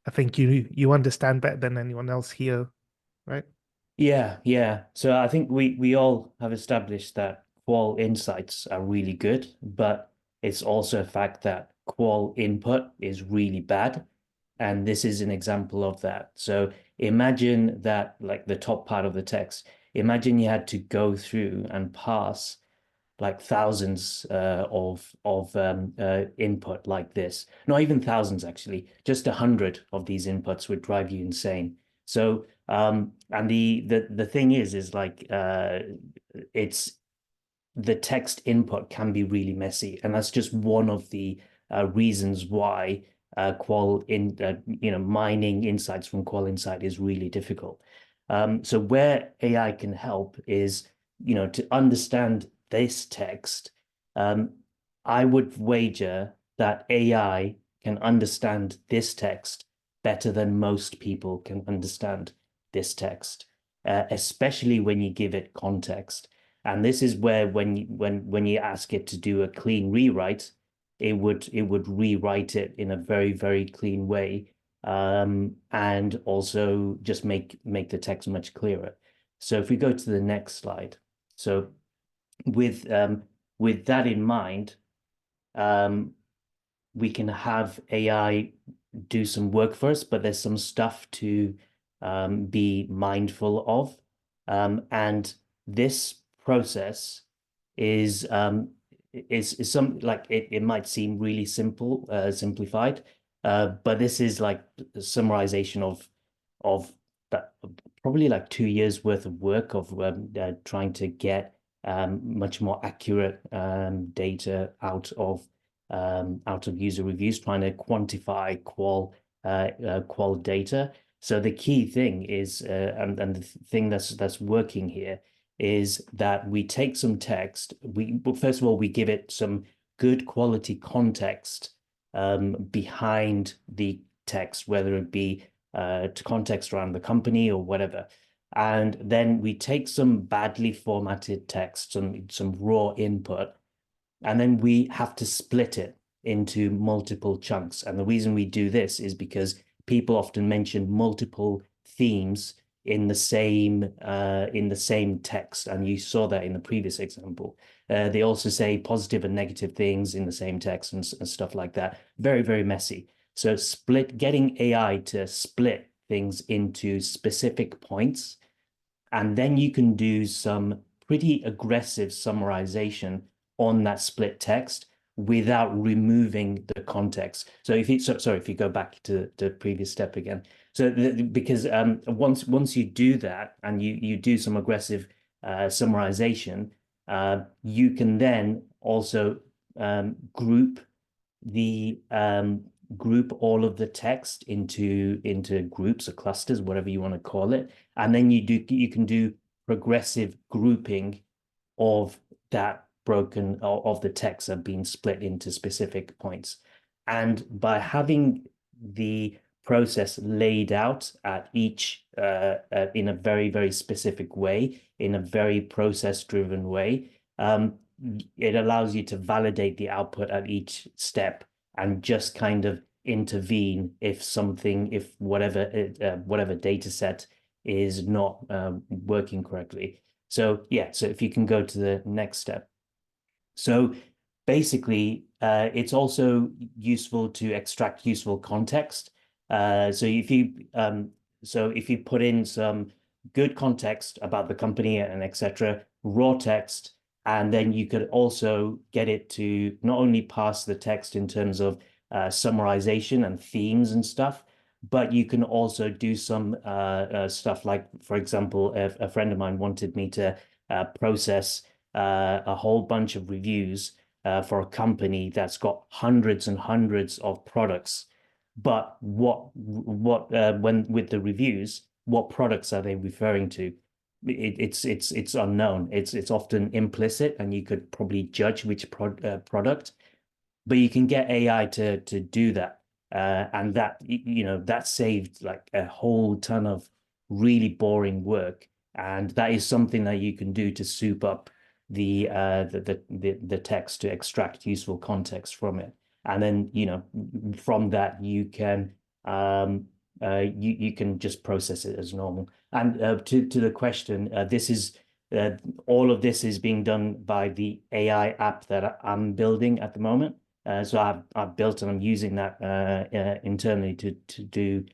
I think you understand better than anyone else here, right? Yeah. So I think we all have established that qual insights are really good, but it's also a fact that qual input is really bad. And this is an example of that. So imagine that, like the top part of the text, imagine you had to go through and pass like thousands of input like this. Not even thousands, actually. Just 100 of these inputs would drive you insane. So and the thing is like it's the text input can be really messy, and that's just one of the reasons why mining insights from qual insight is really difficult. So where AI can help is to understand this text. I would wager that AI can understand this text better than most people can understand this text, especially when you give it context. And this is where when you ask it to do a clean rewrite, it would rewrite it in a very, very clean way, and also just make the text much clearer. So if we go to the next slide, so with that in mind, we can have AI do some work for us, but there's some stuff to be mindful of. And this process is some, like, it might seem really simplified, but this is like a summarization of that, probably like 2 years worth of work of trying to get much more accurate data out of user reviews, trying to quantify qual data. So the key thing is, and the thing that's working here is that we take some text. First of all, we give it some good quality context behind the text, whether it be to context around the company or whatever. And then we take some badly formatted text, some raw input, and then we have to split it into multiple chunks. And the reason we do this is because people often mention multiple themes in the same text, and you saw that in the previous example. They also say positive and negative things in the same text and stuff like that. Very, very messy. So getting AI to split things into specific points, and then you can do some pretty aggressive summarization on that split text without removing the context. So if you go back to the previous step again. So because once you do that and you do some aggressive summarization, you can then also group all of the text into groups or clusters, whatever you want to call it, and then you can do progressive grouping of that of the text that being split into specific points. And by having the process laid out at each in a very, very specific way, in a very process-driven way, it allows you to validate the output at each step and just kind of intervene if whatever data set is not working correctly. So yeah, so if you can go to the next step. So basically, it's also useful to extract useful context. So if you put in some good context about the company and etc., raw text, and then you could also get it to not only pass the text in terms of summarization and themes and stuff, but you can also do some stuff like, for example, a friend of mine wanted me to process a whole bunch of reviews for a company that's got hundreds and hundreds of products. But when with the reviews, what products are they referring to? It's unknown. It's often implicit, and you could probably judge which product, but you can get AI to do that, and that saved like a whole ton of really boring work, and that is something that you can do to soup up the text to extract useful context from it, and then from that you can you can just process it as normal. And to the question, all of this is being done by the AI app that I'm building at the moment. So I've built and I'm using that internally to do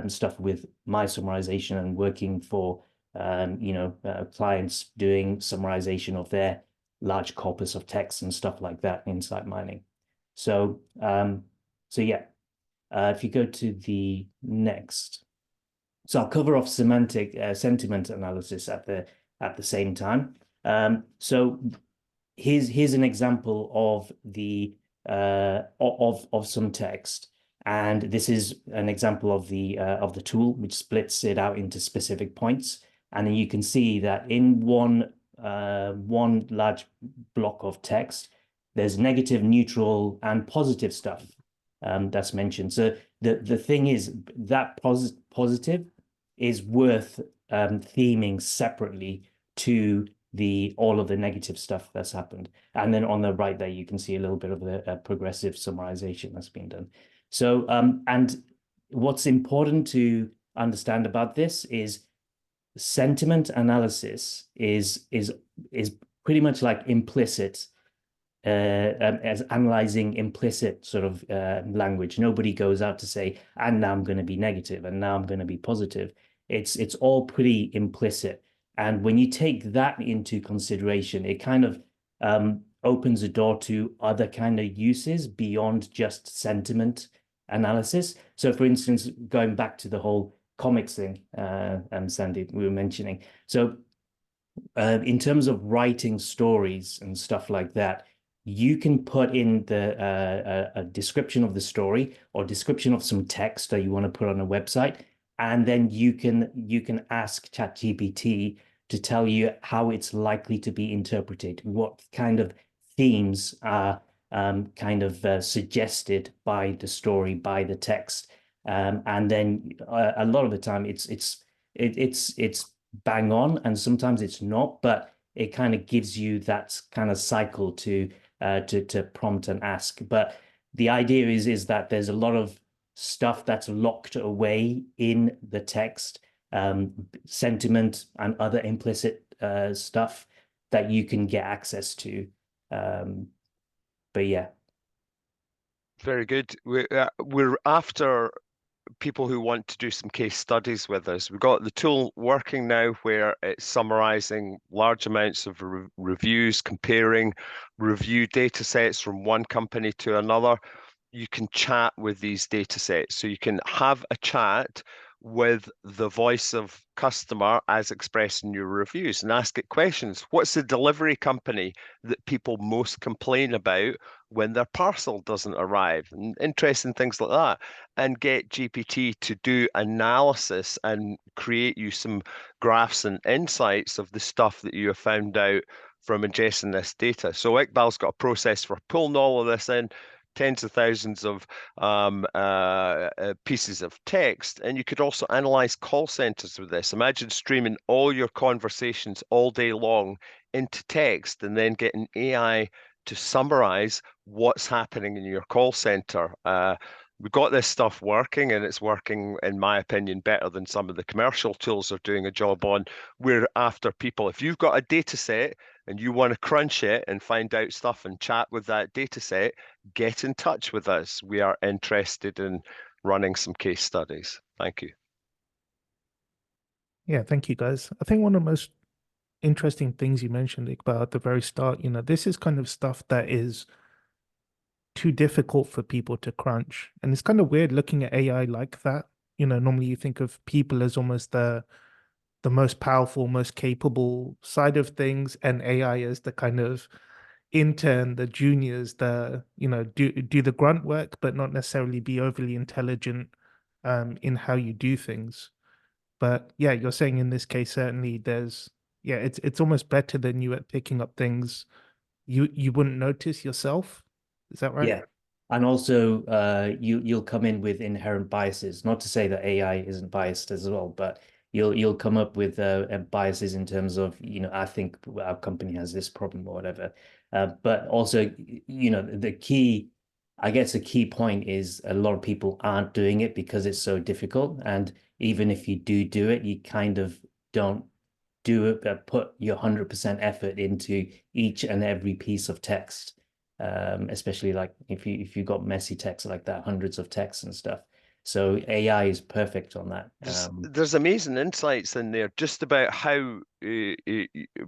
stuff with my summarization and working for clients doing summarization of their large corpus of text and stuff like that in insight mining. So yeah, if you go to the next. So I'll cover off semantic sentiment analysis at the same time. So here's an example of the of some text, and this is an example of the tool which splits it out into specific points, and then you can see that in one large block of text, there's negative, neutral, and positive stuff that's mentioned. So the thing is that positive is worth theming separately to all of the negative stuff that's happened. And then on the right there, you can see a little bit of the progressive summarization that's been done. So and what's important to understand about this is sentiment analysis is pretty much like implicit as analyzing implicit sort of language. Nobody goes out to say, and now I'm going to be negative, and now I'm going to be positive. It's all pretty implicit. And when you take that into consideration, it kind of opens a door to other kind of uses beyond just sentiment analysis. So for instance, going back to the whole comics thing, Sandeep, we were mentioning. So in terms of writing stories and stuff like that, you can put in a description of the story or description of some text that you want to put on a website, and then you can ask ChatGPT to tell you how it's likely to be interpreted, what kind of themes are suggested by the story, by the text, and then a lot of the time it's bang on, and sometimes it's not, but it kind of gives you that kind of cycle to prompt and ask. But the idea is that there's a lot of stuff that's locked away in the text, sentiment and other implicit stuff that you can get access to. But yeah. Very good. We're after people who want to do some case studies with us. We've got the tool working now where it's summarizing large amounts of reviews, comparing review data sets from one company to another. You can chat with these data sets. So you can have a chat with the voice of customer as expressed in your reviews and ask it questions. What's the delivery company that people most complain about when their parcel doesn't arrive? And interesting things like that. And get GPT to do analysis and create you some graphs and insights of the stuff that you have found out from ingesting this data. So Iqbal's got a process for pulling all of this in, tens of thousands of pieces of text, and you could also analyze call centers with this. Imagine streaming all your conversations all day long into text and then getting AI to summarize what's happening in your call center. We've got this stuff working, and it's working, in my opinion, better than some of the commercial tools are doing a job on. We're after people. If you've got a data set and you want to crunch it and find out stuff and chat with that data set, get in touch with us. We are interested in running some case studies. Thank you. Yeah, thank you, guys. I think one of the most interesting things you mentioned, Iqbal, at the very start, this is kind of stuff that is too difficult for people to crunch. And it's kind of weird looking at AI like that. Normally you think of people as almost the most powerful, most capable side of things, and AI as the kind of intern, the juniors, do the grunt work, but not necessarily be overly intelligent in how you do things. But yeah, you're saying in this case, certainly it's almost better than you at picking up things you wouldn't notice yourself. Is that right? Yeah. And also you'll come in with inherent biases. Not to say that AI isn't biased as well, but you'll come up with biases in terms of, I think our company has this problem or whatever. But also, the key point is a lot of people aren't doing it because it's so difficult. And even if you do it, you kind of don't do it, but put your 100% effort into each and every piece of text. Especially like if you got messy text like that, hundreds of texts and stuff. So AI is perfect on that. There's amazing insights in there just about how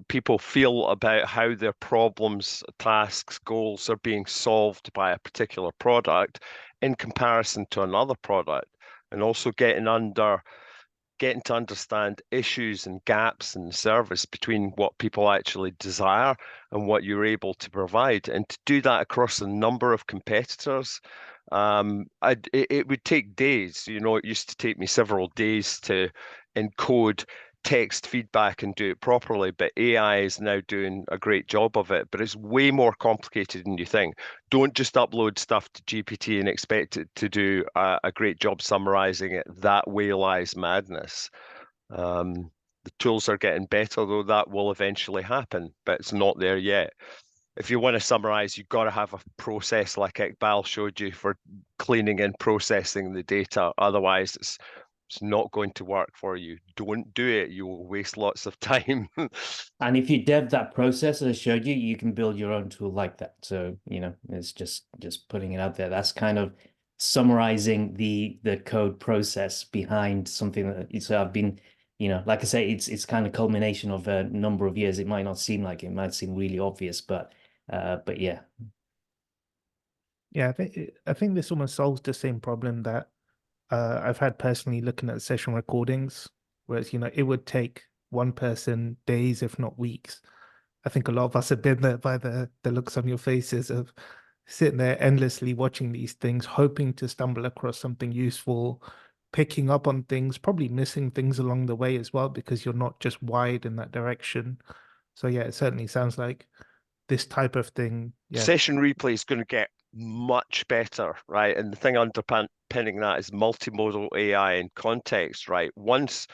people feel about how their problems, tasks, goals are being solved by a particular product in comparison to another product, and also getting to understand issues and gaps in the service between what people actually desire and what you're able to provide, and to do that across a number of competitors. It would take days. It used to take me several days to encode text feedback and do it properly, but AI is now doing a great job of it, but it's way more complicated than you think. Don't just upload stuff to GPT and expect it to do a great job summarizing it. That way lies madness. The tools are getting better, though that will eventually happen, but it's not there yet. If you want to summarize, you've got to have a process like Iqbal showed you for cleaning and processing the data. Otherwise, it's It's not going to work for you. Don't do it. You will waste lots of time. And if you dev that process as I showed you, you can build your own tool like that. So, you know, it's just putting it out there. That's kind of summarizing the code process behind something that so I've been, you know, like I say, it's kind of culmination of a number of years. It might not seem like it might seem really obvious, but yeah. Yeah, I think this almost solves the same problem that I've had personally looking at session recordings, whereas, you know, it would take one person days, if not weeks. I think a lot of us have been there by the looks on your faces of sitting there endlessly watching these things, hoping to stumble across something useful, picking up on things, probably missing things along the way as well, because you're not just wired in that direction. So yeah, it certainly sounds like this type of thing. Yeah, Session replay is going to get much better, right? And the thing underpinning that is multimodal AI and context, right? Once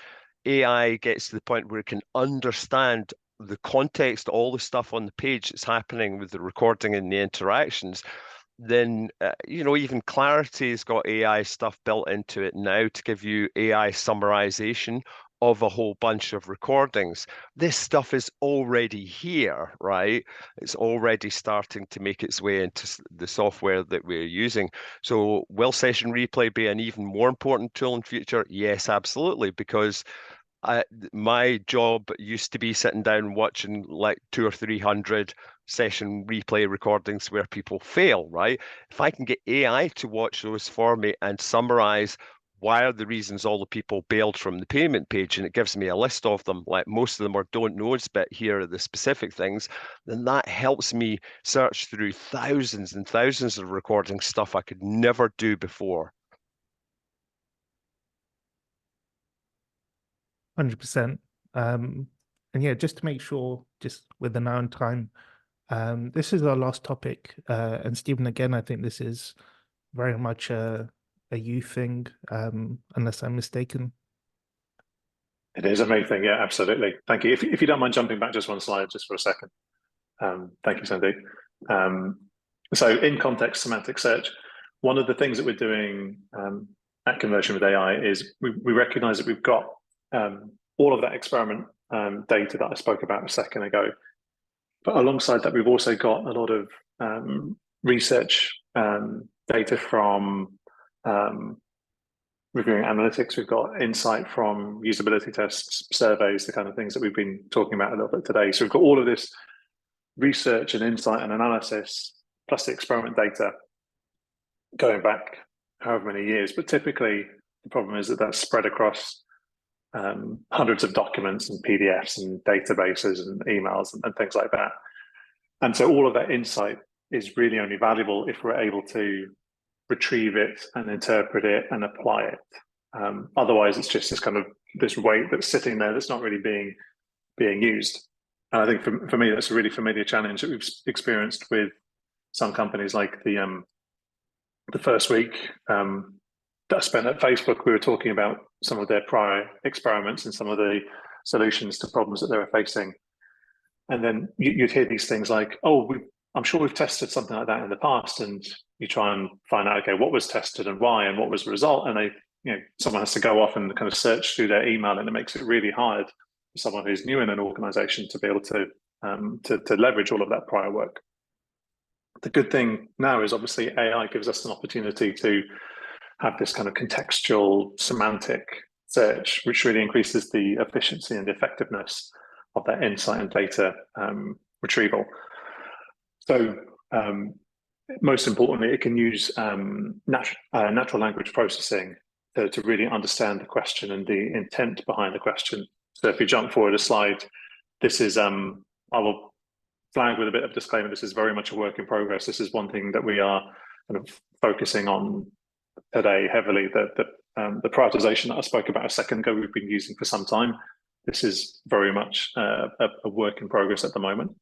AI gets to the point where it can understand the context, all the stuff on the page that's happening with the recording and the interactions, then you know, even Clarity's got AI stuff built into it now to give you AI summarization of a whole bunch of recordings. This stuff is already here, right? It's already starting to make its way into the software that we're using. So will session replay be an even more important tool in future? Yes, absolutely, because my job used to be sitting down watching like 200 or 300 session replay recordings where people fail, right? If I can get AI to watch those for me and summarize why are the reasons all the people bailed from the payment page, and it gives me a list of them, like most of them are don't knows, but here are the specific things, then that helps me search through thousands and thousands of recording stuff I could never do before. 100%. And yeah, just to make sure, just with the now and time, this is our last topic. And Stephen, again, I think this is very much a you thing, unless I'm mistaken. It is amazing. Yeah, absolutely. Thank you. If you don't mind jumping back just one slide, just for a second. Thank you, Sandeep. So in context semantic search, one of the things that we're doing at Conversion with AI is we recognize that we've got all of that experiment data that I spoke about a second ago. But alongside that, we've also got a lot of research data from reviewing analytics. We've got insight from usability tests, surveys, the kind of things that we've been talking about a little bit today. So we've got all of this research and insight and analysis, plus the experiment data going back however many years. But typically, the problem is that that's spread across hundreds of documents and PDFs and databases and emails and things like that. And so all of that insight is really only valuable if we're able to retrieve it and interpret it and apply it. Otherwise, it's just this kind of this weight that's sitting there that's not really being used. And I think for me, that's a really familiar challenge that we've experienced with some companies. Like the first week that I spent at Facebook, we were talking about some of their prior experiments and some of the solutions to problems that they were facing. And then you'd hear these things like, "Oh, I'm sure we've tested something like that in the past," and you try and find out, okay, what was tested and why, and what was the result, and someone has to go off and kind of search through their email, and it makes it really hard for someone who's new in an organization to be able to leverage all of that prior work. The good thing now is obviously AI gives us an opportunity to have this kind of contextual semantic search, which really increases the efficiency and the effectiveness of that insight and data retrieval. So most importantly, it can use natural language processing to really understand the question and the intent behind the question. So if you jump forward a slide, this is, I will flag with a bit of disclaimer, this is very much a work in progress. This is one thing that we are kind of focusing on today heavily, the prioritization that I spoke about a second ago, we've been using for some time. This is very much a work in progress at the moment.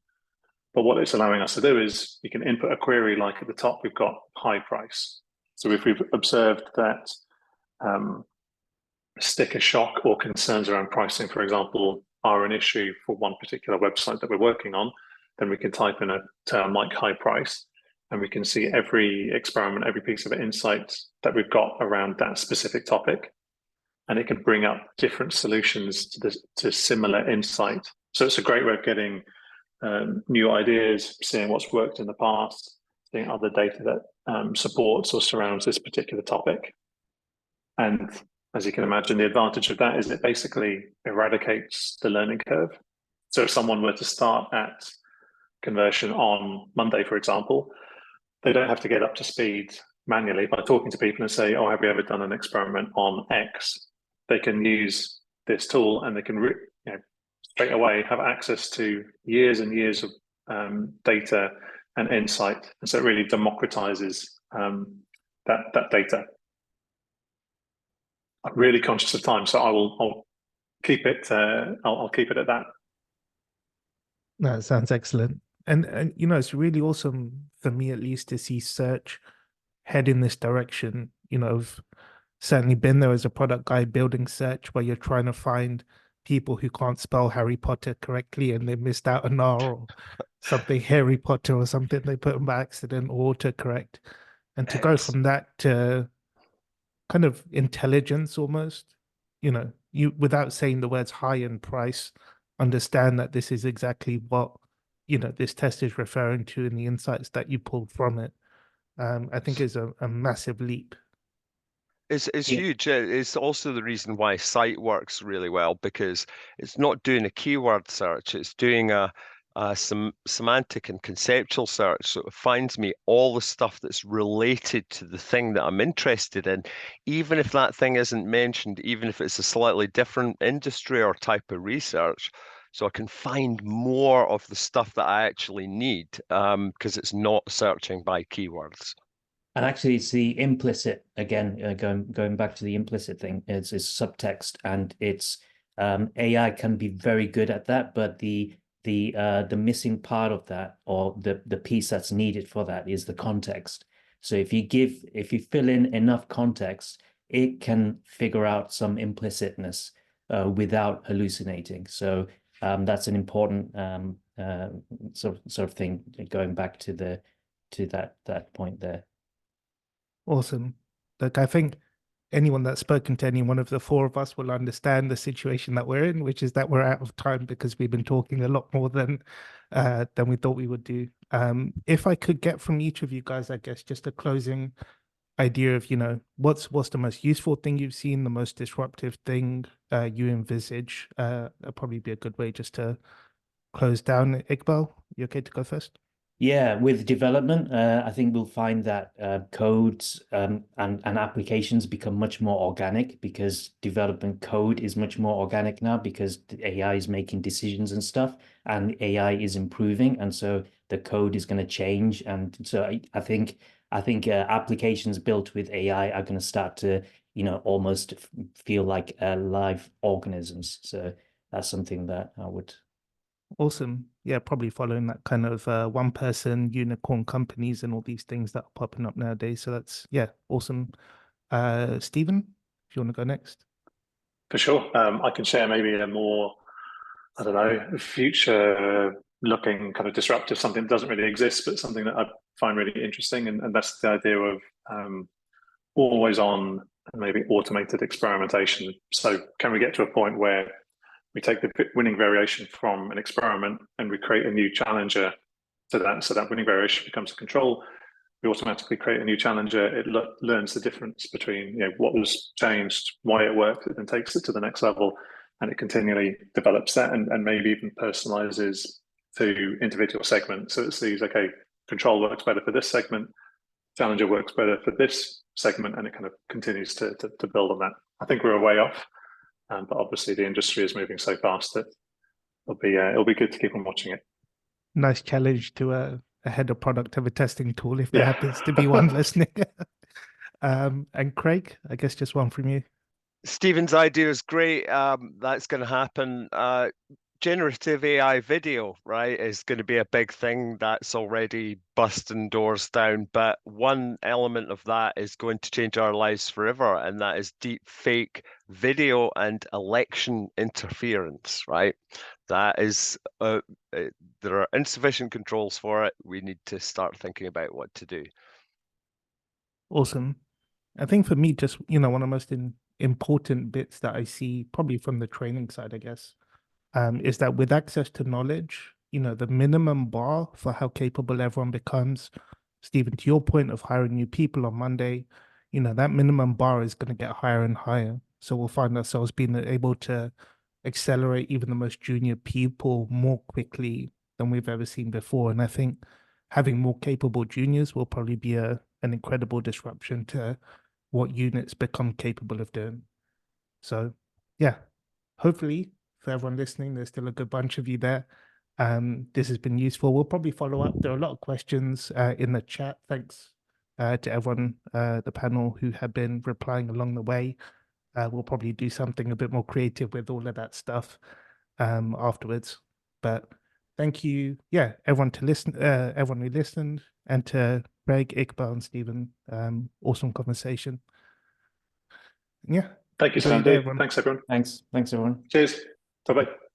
But what it's allowing us to do is you can input a query, like at the top, we've got high price. So if we've observed that sticker shock or concerns around pricing, for example, are an issue for one particular website that we're working on, then we can type in a term like high price, and we can see every experiment, every piece of insight that we've got around that specific topic. and it can bring up different solutions to similar insight. So it's a great way of getting new ideas, seeing what's worked in the past, seeing other data that supports or surrounds this particular topic. And as you can imagine, the advantage of that is it basically eradicates the learning curve. So if someone were to start at conversion on Monday, for example, they don't have to get up to speed manually by talking to people and say, oh, have you ever done an experiment on X? They can use this tool and they can straight away have access to years and years of data and insight. And so it really democratizes that data. I'm really conscious of time, so I'll keep it. I'll keep it at that. No, it sounds excellent. And you know, it's really awesome for me at least to see search head in this direction. You know, I've certainly been there as a product guy building search where you're trying to find people who can't spell Harry Potter correctly and they missed out an R or something Harry Potter or something they put them by accident or autocorrect. And to go from that to kind of intelligence almost, you know, you without saying the words high in price, understand that this is exactly what, you know, this test is referring to and the insights that you pulled from it. I think is a massive leap. It's huge. It's also the reason why Site works really well, because it's not doing a keyword search, it's doing a semantic and conceptual search. So it finds me all the stuff that's related to the thing that I'm interested in, even if that thing isn't mentioned, even if it's a slightly different industry or type of research. So I can find more of the stuff that I actually need because it's not searching by keywords. And actually, it's the implicit again. Going back to the implicit thing, it's subtext, and it's AI can be very good at that, but the missing part of that, or the piece that's needed for that, is the context. So if you fill in enough context, it can figure out some implicitness without hallucinating. So that's an important sort of thing. Going back to that point there. Awesome. Look, I think anyone that's spoken to any one of the four of us will understand the situation that we're in, which is that we're out of time because we've been talking a lot more than we thought we would do. If I could get from each of you guys, I guess, just a closing idea of, you know, what's the most useful thing you've seen, the most disruptive thing you envisage, that'd probably be a good way just to close down. Iqbal, you okay to go first? Yeah, with development, I think we'll find that codes and applications become much more organic, because development code is much more organic now because the AI is making decisions and stuff, and AI is improving, and so the code is going to change. And so I think applications built with AI are going to start to, you know, almost feel like live organisms. So that's something that I would. Awesome. Yeah, probably following that kind of one person unicorn companies and all these things that are popping up nowadays. So that's, yeah, awesome. Stephen, if you want to go next. For sure. I can share maybe a more, I don't know, future looking kind of disruptive, something that doesn't really exist, but something that I find really interesting. And that's the idea of always on and maybe automated experimentation. So can we get to a point where we take the winning variation from an experiment and we create a new challenger to that, so that winning variation becomes a control? We automatically create a new challenger. It learns the difference between, you know, what was changed, why it worked, and takes it to the next level, and it continually develops that and maybe even personalizes to individual segments. So it sees, okay, control works better for this segment, challenger works better for this segment, and it kind of continues to build on that. I think we're a way off. But obviously, the industry is moving so fast that it'll be good to keep on watching it. Nice challenge to a head of product of a testing tool, if there happens to be one listening. And Craig, I guess just one from you. Stephen's idea is great. That's going to happen. Generative AI video, right, is going to be a big thing that's already busting doors down. But one element of that is going to change our lives forever, and that is deep fake video and election interference, right? That is, there are insufficient controls for it. We need to start thinking about what to do. Awesome. I think for me, just, you know, one of the most important bits that I see, probably from the training side, I guess, is that with access to knowledge, the minimum bar for how capable everyone becomes, Stephen, to your point of hiring new people on Monday, that minimum bar is going to get higher and higher. So we'll find ourselves being able to accelerate even the most junior people more quickly than we've ever seen before. And I think having more capable juniors will probably be an incredible disruption to what units become capable of doing. So yeah, hopefully for everyone listening, there's still a good bunch of you there. This has been useful. We'll probably follow up. There are a lot of questions in the chat. Thanks to everyone, the panel, who have been replying along the way. We'll probably do something a bit more creative with all of that stuff afterwards. But thank you, everyone everyone who listened, and to Greg, Iqbal, and Stephen. Awesome conversation. Yeah. Thank you, Enjoy your day, Sandeep. everyone. Thanks, everyone. Thanks, everyone. Cheers. Bye-bye.